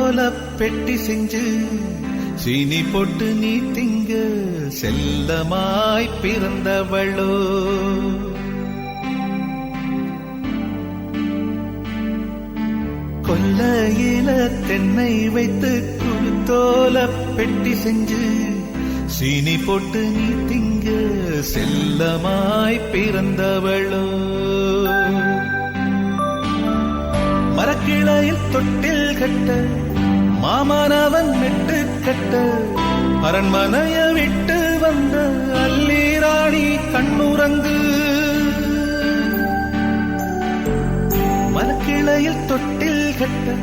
குருத்தோல பெட்டி செஞ்சு சீனி போட்டு நீ திங்க செல்லமாய் பிறந்தவளோ. கொல்லையில தென்னை வைத்து குருத்தோல பெட்டி செஞ்சு சீனி போட்டு நீ திங்க செல்லமாய் பிறந்தவளோ. மரக்கிளையில் தொட்டில் கட்ட மாமனவன் மெட்டு கட்ட அரண்மனைய விட்டு வந்த அல்லீராணி கண்ணுறங்கு. மரக்கிளையில் தொட்டில் கட்ட